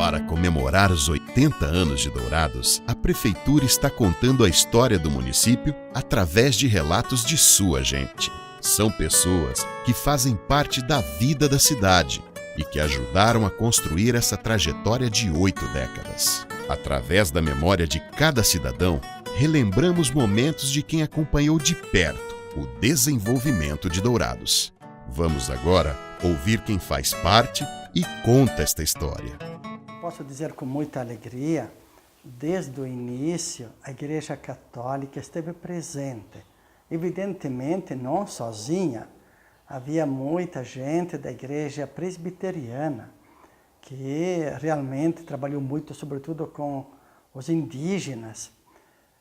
Para comemorar os 80 anos de Dourados, a Prefeitura está contando a história do município através de relatos de sua gente. São pessoas que fazem parte da vida da cidade e que ajudaram a construir essa trajetória de 8 décadas. Através da memória de cada cidadão, relembramos momentos de quem acompanhou de perto o desenvolvimento de Dourados. Vamos agora ouvir quem faz parte e conta esta história. Posso dizer com muita alegria, desde o início, a Igreja Católica esteve presente. Evidentemente, não sozinha. Havia muita gente da Igreja Presbiteriana, que realmente trabalhou muito, sobretudo com os indígenas.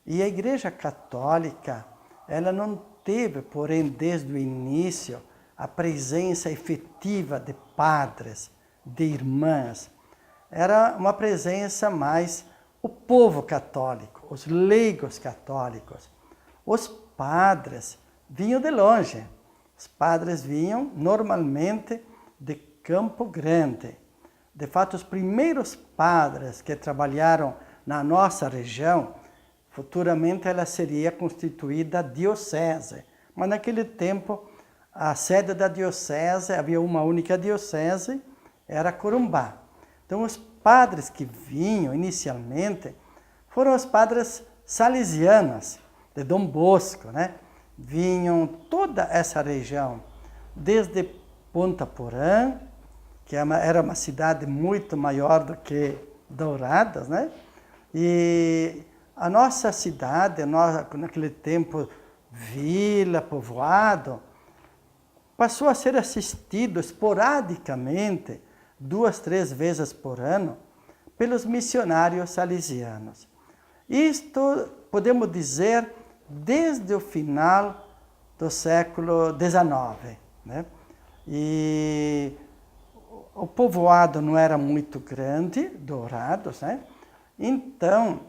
E a Igreja Católica, ela não teve, porém, desde o início, a presença efetiva de padres, de irmãs. Era uma presença mais o povo católico, os leigos católicos. Os padres vinham de longe. Os padres vinham normalmente de Campo Grande. De fato, os primeiros padres que trabalharam na nossa região, futuramente ela seria constituída diocese. Mas naquele tempo, a sede da diocese, havia uma única diocese, era Corumbá. Então, os padres que vinham inicialmente foram os padres salesianos, de Dom Bosco, né? Vinham toda essa região, desde Ponta Porã, que era uma cidade muito maior do que Dourados, né? E a nossa cidade, naquele tempo, vila, povoado, passou a ser assistido esporadicamente, 2, 3 vezes por ano, pelos missionários salesianos. Isto, podemos dizer, desde o final do século XIX, né? E o povoado não era muito grande, Dourados, né? Então,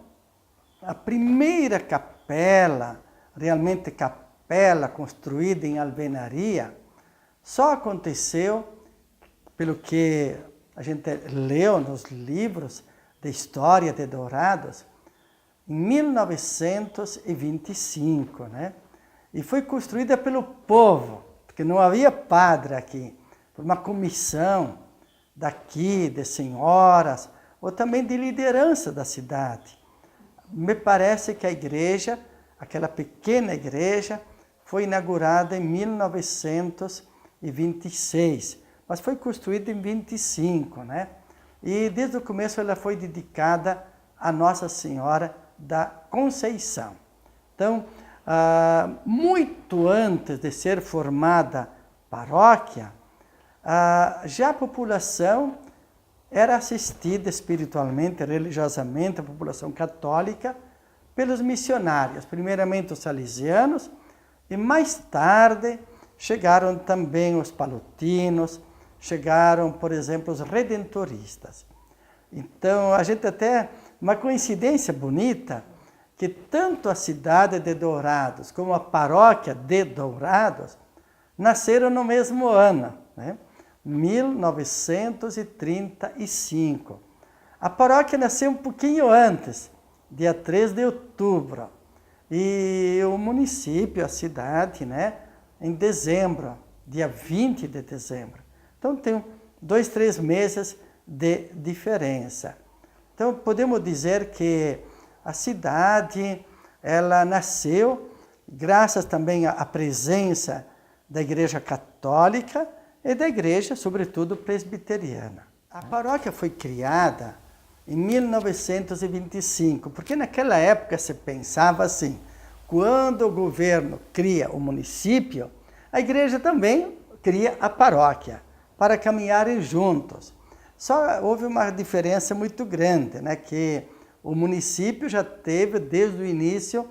a primeira capela, realmente capela construída em alvenaria, só aconteceu, pelo que a gente leu nos livros de história de Dourados, em 1925, né? E foi construída pelo povo, porque não havia padre aqui, por uma comissão daqui, de senhoras, ou também de liderança da cidade. Me parece que a igreja, aquela pequena igreja, foi inaugurada em 1926, mas foi construída em 25, né? E desde o começo ela foi dedicada a Nossa Senhora da Conceição. Então, muito antes de ser formada paróquia, já a população era assistida espiritualmente, religiosamente, a população católica, pelos missionários, primeiramente os salesianos, e mais tarde chegaram também os palutinos, chegaram, por exemplo, os redentoristas. Então, a gente até, uma coincidência bonita, que tanto a cidade de Dourados como a paróquia de Dourados nasceram no mesmo ano, né? 1935. A paróquia nasceu um pouquinho antes, dia 3 de outubro, e o município, a cidade, né, em dezembro, dia 20 de dezembro. Então, tem 2, 3 meses de diferença. Então, podemos dizer que a cidade, ela nasceu graças também à presença da Igreja Católica e da Igreja, sobretudo, presbiteriana. A paróquia foi criada em 1925, porque naquela época se pensava assim, quando o governo cria o município, a igreja também cria a paróquia, para caminharem juntos. Só houve uma diferença muito grande, né? Que o município já teve, desde o início,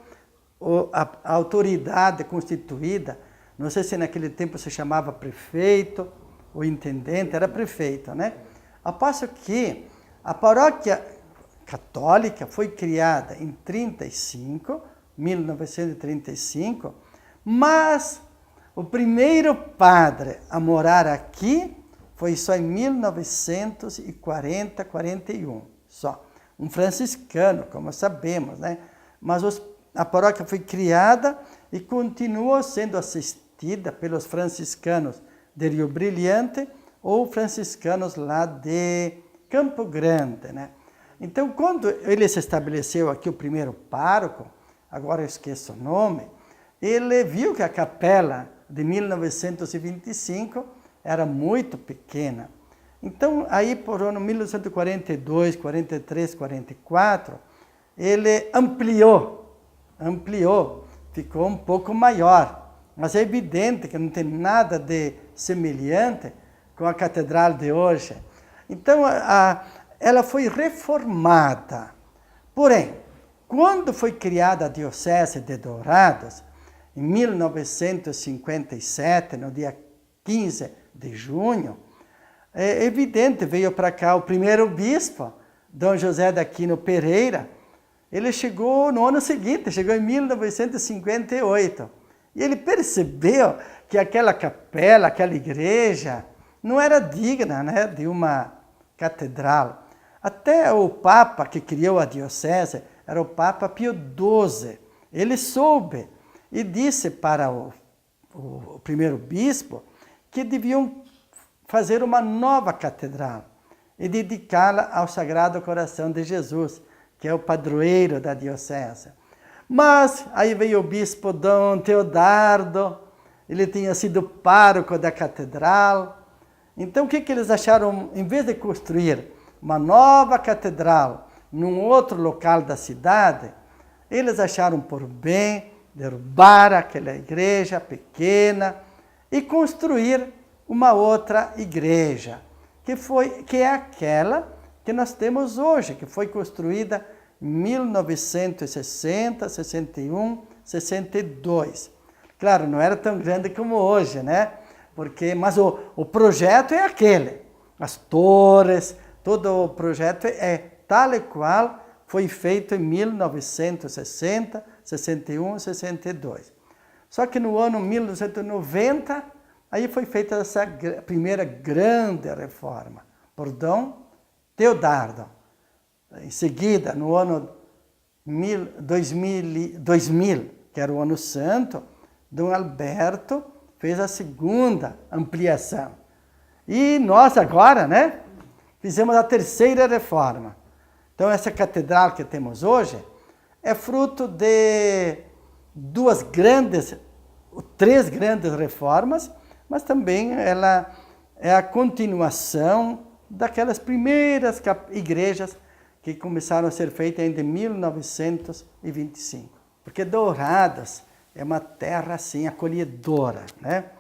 a autoridade constituída. Não sei se naquele tempo se chamava prefeito, ou intendente, era prefeito, né? Ao passo que a paróquia católica foi criada em 1935, mas o primeiro padre a morar aqui foi só em 1940, 41, só. Um franciscano, como sabemos, né? Mas a paróquia foi criada e continuou sendo assistida pelos franciscanos de Rio Brilhante ou franciscanos lá de Campo Grande, né? Então, quando ele se estabeleceu aqui, o primeiro pároco, agora eu esqueço o nome, ele viu que a capela de 1925 era muito pequena. Então, aí por ano 1942, 43, 44, ele ampliou, ficou um pouco maior. Mas é evidente que não tem nada de semelhante com a catedral de hoje. Então, ela foi reformada. Porém, quando foi criada a Diocese de Dourados, em 1957, no dia 15 de junho, é evidente, veio para cá o primeiro bispo, Dom José de Aquino Pereira. Ele chegou no ano seguinte, chegou em 1958. E ele percebeu que aquela capela, aquela igreja, não era digna, né, de uma catedral. Até o Papa que criou a diocese era o Papa Pio XII. Ele soube e disse para o primeiro bispo que deviam fazer uma nova catedral e dedicá-la ao Sagrado Coração de Jesus, que é o padroeiro da diocese. Mas aí veio o bispo Dom Teodardo, ele tinha sido pároco da catedral. Então o que eles acharam? Em vez de construir uma nova catedral num outro local da cidade, eles acharam por bem derrubar aquela igreja pequena e construir uma outra igreja, que é aquela que nós temos hoje, que foi construída em 1960, 61, 62. Claro, não era tão grande como hoje, né? Mas o projeto é aquele. As torres, todo o projeto é tal e qual foi feito em 1960, 61, 62. Só que no ano 1990, aí foi feita essa primeira grande reforma por Dom Teodardo. Em seguida, no ano 2000, que era o ano santo, Dom Alberto fez a segunda ampliação. E nós agora, né, fizemos a terceira reforma. Então essa catedral que temos hoje é fruto de três grandes reformas, mas também ela é a continuação daquelas primeiras igrejas que começaram a ser feitas ainda em 1925. Porque Dourados é uma terra assim acolhedora, né?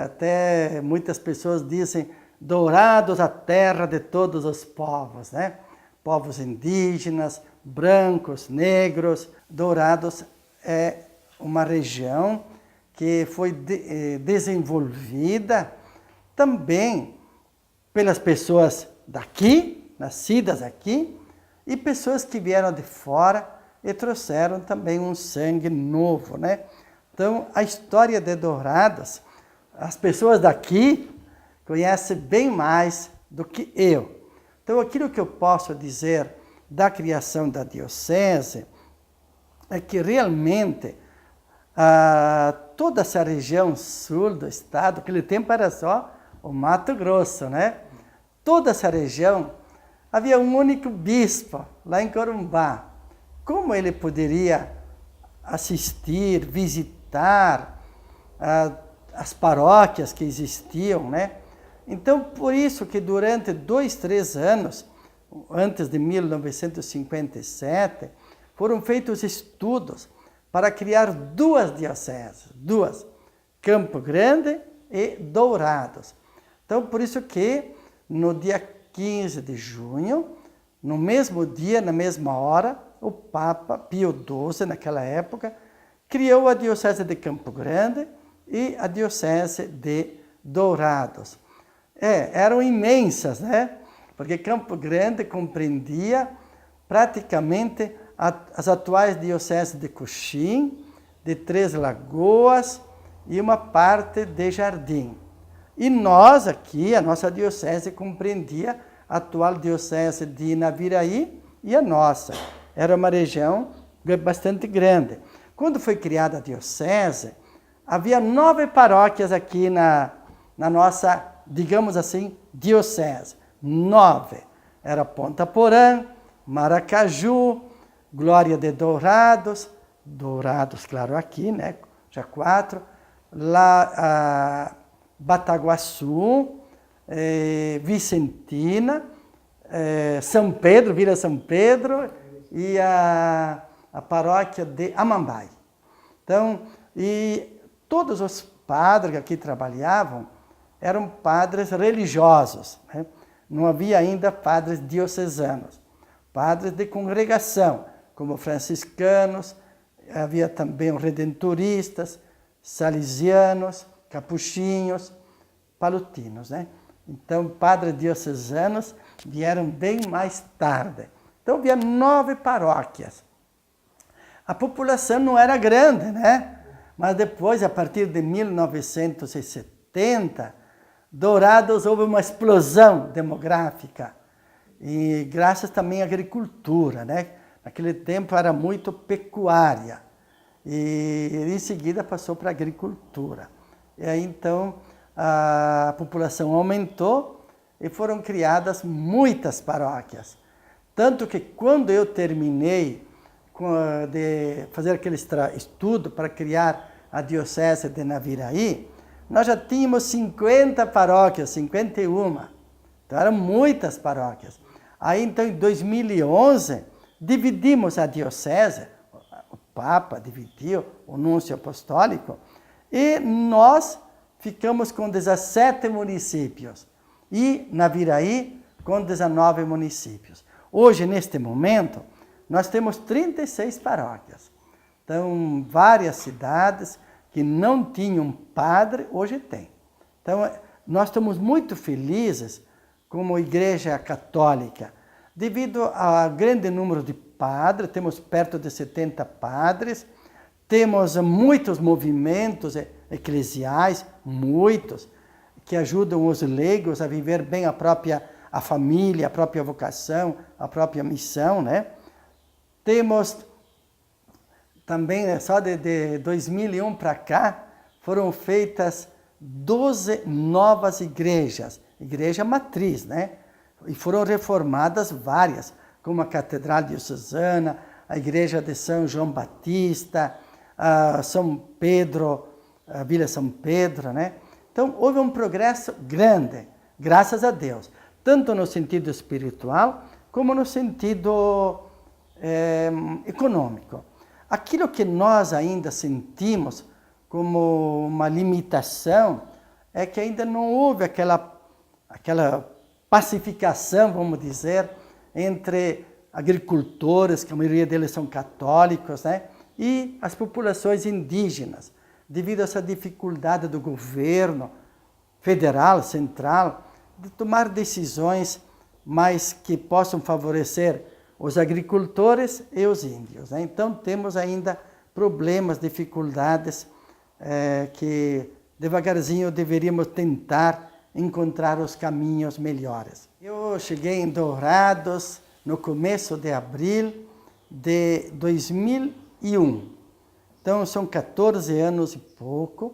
Até muitas pessoas dizem Dourados, a terra de todos os povos, né? Povos indígenas, brancos, negros. Dourados é uma região que foi desenvolvida também pelas pessoas daqui, nascidas aqui, e pessoas que vieram de fora e trouxeram também um sangue novo, né? Então, a história de Dourados, as pessoas daqui conhecem bem mais do que eu. Então, aquilo que eu posso dizer da criação da diocese é que realmente toda essa região sul do estado, aquele tempo era só o Mato Grosso, né? Toda essa região havia um único bispo lá em Corumbá. Como ele poderia assistir, visitar as paróquias que existiam, né? Então, por isso que durante 2, 3 anos, antes de 1957, foram feitos estudos para criar 2 dioceses, Campo Grande e Dourados. Então, por isso que no dia 15 de junho, no mesmo dia, na mesma hora, o Papa Pio XII, naquela época, criou a Diocese de Campo Grande e a Diocese de Dourados. Eram imensas, né? Porque Campo Grande compreendia praticamente as atuais dioceses de Coxim, de Três Lagoas e uma parte de Jardim. E nós aqui, a nossa diocese compreendia a atual diocese de Naviraí e a nossa. Era uma região bastante grande. Quando foi criada a diocese, havia 9 paróquias aqui na nossa, digamos assim, diocese. 9. Era Ponta Porã, Maracaju, Glória de Dourados, claro, aqui, né? Já 4. Lá, Bataguaçu, Vicentina, São Pedro, Vila São Pedro e a paróquia de Amambai. Então, e todos os padres que aqui trabalhavam eram padres religiosos, né? Não havia ainda padres diocesanos, padres de congregação, como franciscanos, havia também redentoristas, salesianos, capuchinhos, palutinos, né? Então, padres diocesanos vieram bem mais tarde. Então, havia 9 paróquias. A população não era grande, né? Mas depois, a partir de 1970, Dourados houve uma explosão demográfica. E graças também à agricultura, né? Naquele tempo era muito pecuária. E em seguida passou para a agricultura. E aí, então, a população aumentou e foram criadas muitas paróquias. Tanto que quando eu terminei de fazer aquele estudo para criar a diocese de Naviraí, nós já tínhamos 50 paróquias, 51. Então eram muitas paróquias. Aí então em 2011 dividimos a diocese, o Papa dividiu, o Núncio Apostólico, e nós ficamos com 17 municípios. E Naviraí com 19 municípios. Hoje, neste momento, nós temos 36 paróquias. Então, várias cidades que não tinham padre, hoje tem. Então, nós estamos muito felizes como Igreja Católica, devido ao grande número de padres, temos perto de 70 padres, temos muitos movimentos eclesiais, muitos, que ajudam os leigos a viver bem a família, a própria vocação, a própria missão, né? Temos também, só de 2001 para cá, foram feitas 12 novas igrejas, igreja matriz, né? E foram reformadas várias, como a Catedral Diocesana, a Igreja de São João Batista, a São Pedro, a Vila São Pedro, né? Então, houve um progresso grande, graças a Deus, tanto no sentido espiritual, como no sentido econômico. Aquilo que nós ainda sentimos como uma limitação é que ainda não houve aquela pacificação, vamos dizer, entre agricultores, que a maioria deles são católicos, né, e as populações indígenas, devido a essa dificuldade do governo federal, central, de tomar decisões mais que possam favorecer os agricultores e os índios, né? Então, temos ainda problemas, dificuldades, que devagarzinho deveríamos tentar encontrar os caminhos melhores. Eu cheguei em Dourados no começo de abril de 2001. Então, são 14 anos e pouco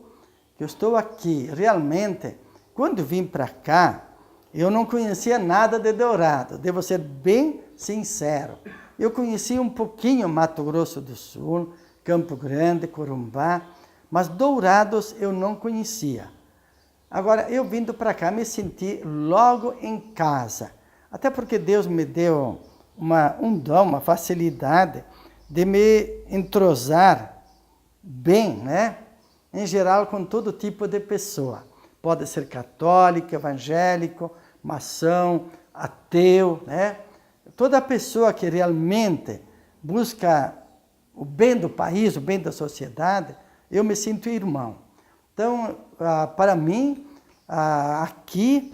que eu estou aqui. Realmente, quando vim para cá, eu não conhecia nada de Dourados, devo ser bem sincero. Eu conheci um pouquinho Mato Grosso do Sul, Campo Grande, Corumbá, mas Dourados eu não conhecia. Agora, eu vindo para cá, me senti logo em casa. Até porque Deus me deu um dom, uma facilidade de me entrosar bem, né? Em geral, com todo tipo de pessoa. Pode ser católico, evangélico, maçom, ateu, né? Toda pessoa que realmente busca o bem do país, o bem da sociedade, eu me sinto irmão. Então, para mim, aqui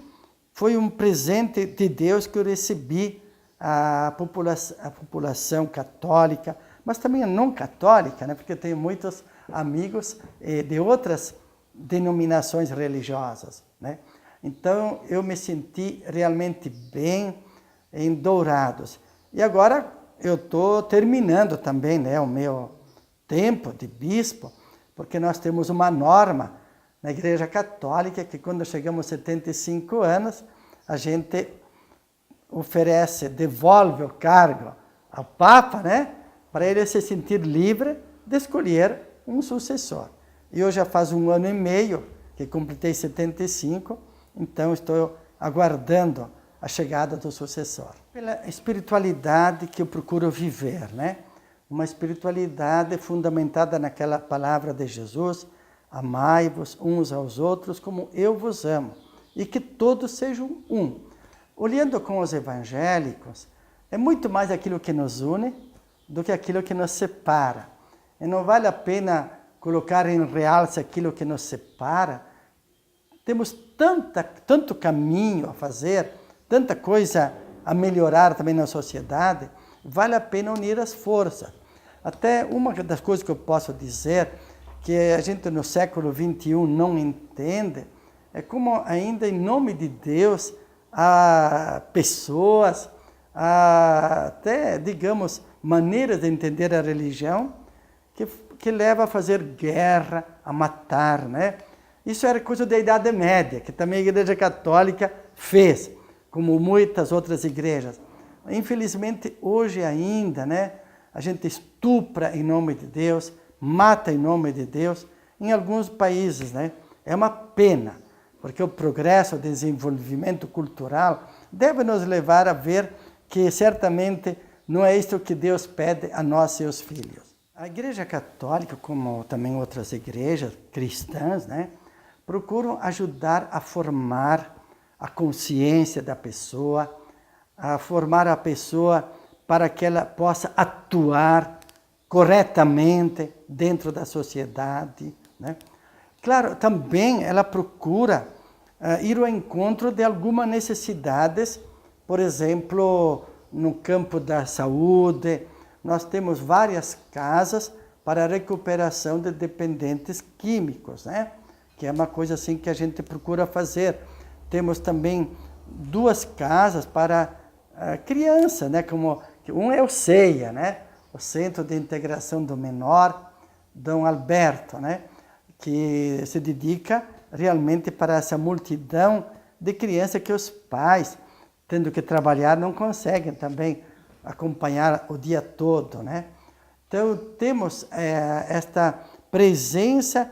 foi um presente de Deus que eu recebi a população católica, mas também a não católica, né? Porque eu tenho muitos amigos de outras denominações religiosas, né? Então, eu me senti realmente bem em Dourados. E agora eu estou terminando também, né, o meu tempo de bispo, porque nós temos uma norma na Igreja Católica que quando chegamos aos 75 anos, a gente devolve o cargo ao Papa, né, para ele se sentir livre de escolher um sucessor. E eu já faz 1 ano e meio que completei 75, então estou aguardando a chegada do sucessor. Pela espiritualidade que eu procuro viver, né? Uma espiritualidade fundamentada naquela palavra de Jesus, amai-vos uns aos outros como eu vos amo, e que todos sejam um. Olhando com os evangélicos, é muito mais aquilo que nos une do que aquilo que nos separa. E não vale a pena colocar em realce aquilo que nos separa. Temos tanto caminho a fazer, tanta coisa a melhorar também na sociedade, vale a pena unir as forças. Até uma das coisas que eu posso dizer, que a gente no século XXI não entende, é como ainda em nome de Deus, há pessoas, há até, digamos, maneiras de entender a religião, que leva a fazer guerra, a matar, né? Isso era coisa da Idade Média, que também a Igreja Católica fez, como muitas outras igrejas. Infelizmente, hoje ainda, né, a gente estupra em nome de Deus, mata em nome de Deus, em alguns países, né? É uma pena, porque o progresso, o desenvolvimento cultural deve nos levar a ver que certamente não é isto que Deus pede a nós, seus filhos. A Igreja Católica, como também outras igrejas cristãs, né, procuram ajudar a formar a consciência da pessoa, a formar a pessoa para que ela possa atuar corretamente dentro da sociedade, né? Claro, também ela procura ir ao encontro de algumas necessidades, por exemplo, no campo da saúde. Nós temos várias casas para a recuperação de dependentes químicos, né? Que é uma coisa assim que a gente procura fazer. Temos também 2 casas para criança, né? Como um é o CEIA, né? O Centro de Integração do Menor, Dom Alberto, né? Que se dedica realmente para essa multidão de crianças que os pais, tendo que trabalhar, não conseguem também acompanhar o dia todo, né? Então, temos esta presença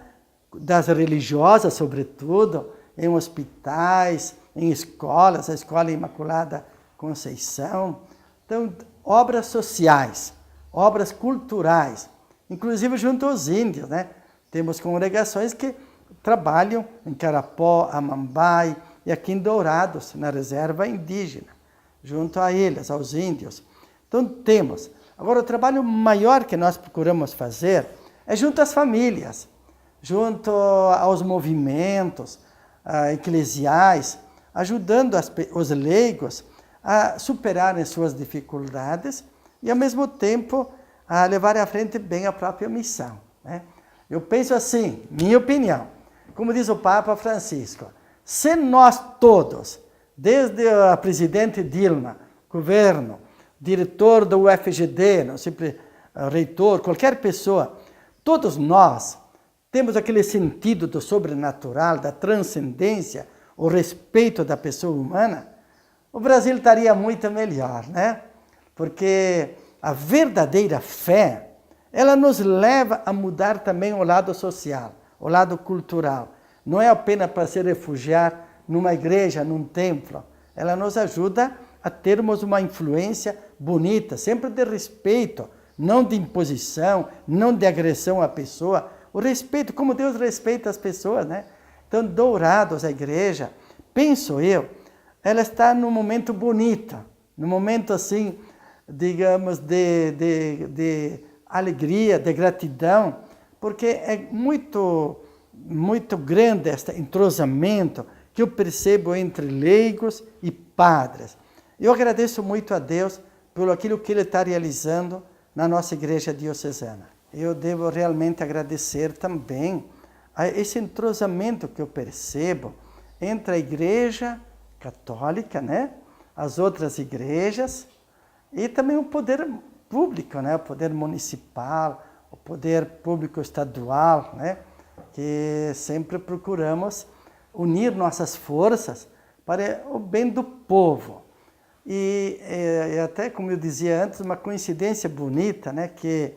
das religiosas, sobretudo, em hospitais, em escolas, a Escola Imaculada Conceição. Então, obras sociais, obras culturais, inclusive junto aos índios, né? Temos congregações que trabalham em Carapó, Amambai e aqui em Dourados, na reserva indígena, junto a eles, aos índios. Então, temos. Agora, o trabalho maior que nós procuramos fazer é junto às famílias, junto aos movimentos eclesiais, ajudando os leigos a superarem suas dificuldades e, ao mesmo tempo, a levar à frente bem a própria missão, né? Eu penso assim, minha opinião, como diz o Papa Francisco, se nós todos, desde a presidente Dilma, governo, diretor do UFGD, não sempre reitor, qualquer pessoa, todos nós temos aquele sentido do sobrenatural, da transcendência, o respeito da pessoa humana, o Brasil estaria muito melhor, né? Porque a verdadeira fé, ela nos leva a mudar também o lado social, o lado cultural. Não é apenas para se refugiar numa igreja, num templo. Ela nos ajuda a termos uma influência bonita, sempre de respeito, não de imposição, não de agressão à pessoa. O respeito, como Deus respeita as pessoas, né? Então, Dourados, a igreja, penso eu, ela está num momento bonito, num momento assim, digamos, de alegria, de gratidão, porque é muito grande este entrosamento que eu percebo entre leigos e padres. Eu agradeço muito a Deus por aquilo que Ele está realizando na nossa igreja diocesana. Eu devo realmente agradecer também esse entrosamento que eu percebo entre a Igreja Católica, né, as outras igrejas, e também o poder público, né, o poder municipal, o poder público estadual, né, que sempre procuramos unir nossas forças para o bem do povo. E até, como eu dizia antes, uma coincidência bonita, né, que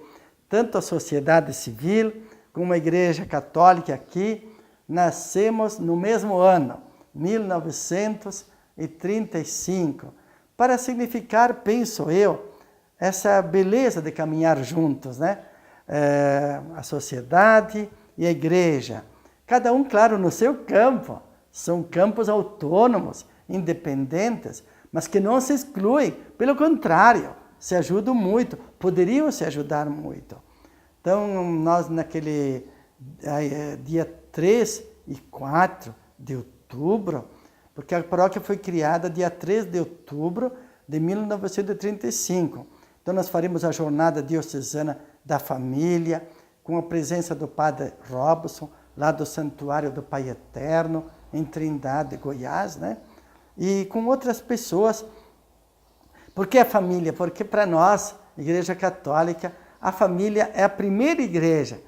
tanto a sociedade civil como a Igreja Católica aqui nascemos no mesmo ano, 1935, para significar, penso eu, essa beleza de caminhar juntos, né? A sociedade e a igreja. Cada um, claro, no seu campo. São campos autônomos, independentes, mas que não se excluem. Pelo contrário, se ajudam muito, poderiam se ajudar muito. Então, nós naquele dia 3 e 4 de outubro, porque a paróquia foi criada dia 3 de outubro de 1935. Então, nós faremos a jornada diocesana da família, com a presença do padre Robson, lá do Santuário do Pai Eterno, em Trindade, Goiás, né? E com outras pessoas. Por que a família? Porque para nós, Igreja Católica, a família é a primeira igreja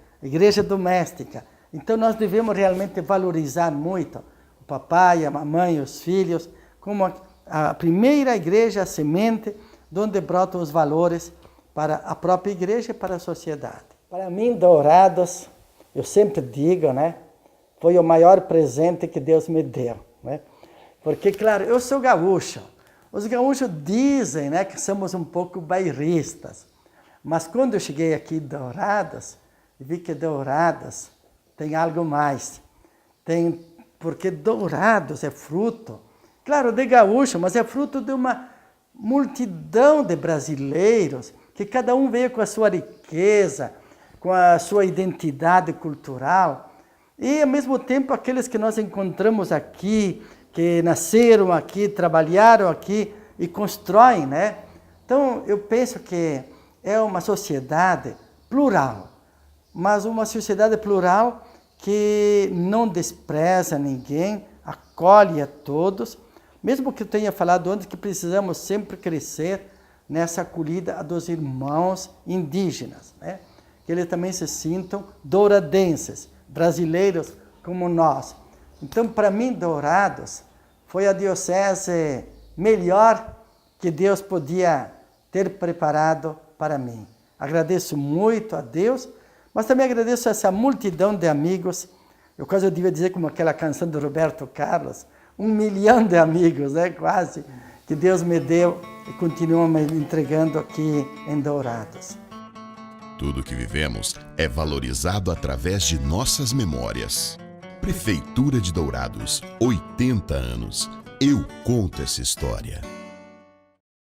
doméstica. Então, nós devemos realmente valorizar muito o papai, a mamãe, os filhos, como a primeira igreja, a semente, onde brotam os valores para a própria igreja e para a sociedade. Para mim, Dourados, eu sempre digo, né, foi o maior presente que Deus me deu, né? Porque, claro, eu sou gaúcho. Os gaúchos dizem, né, que somos um pouco bairristas. Mas quando eu cheguei aqui em Dourados, vi que Dourados tem algo mais. Porque Dourados é fruto, claro, de gaúcho, mas é fruto de uma multidão de brasileiros, que cada um veio com a sua riqueza, com a sua identidade cultural, e ao mesmo tempo aqueles que nós encontramos aqui, que nasceram aqui, trabalharam aqui e constroem, né? Então, eu penso que é uma sociedade plural, mas uma sociedade plural que não despreza ninguém, acolhe a todos, mesmo que eu tenha falado antes que precisamos sempre crescer nessa acolhida dos irmãos indígenas, né? Que eles também se sintam douradenses, brasileiros como nós. Então, para mim, Dourados foi a diocese melhor que Deus podia ter preparado para mim. Agradeço muito a Deus, mas também agradeço a essa multidão de amigos. Eu quase devia dizer como aquela canção do Roberto Carlos, 1 milhão de amigos, né? Quase, que Deus me deu e continua me entregando aqui em Dourados. Tudo que vivemos é valorizado através de nossas memórias. Prefeitura de Dourados, 80 anos. Eu conto essa história.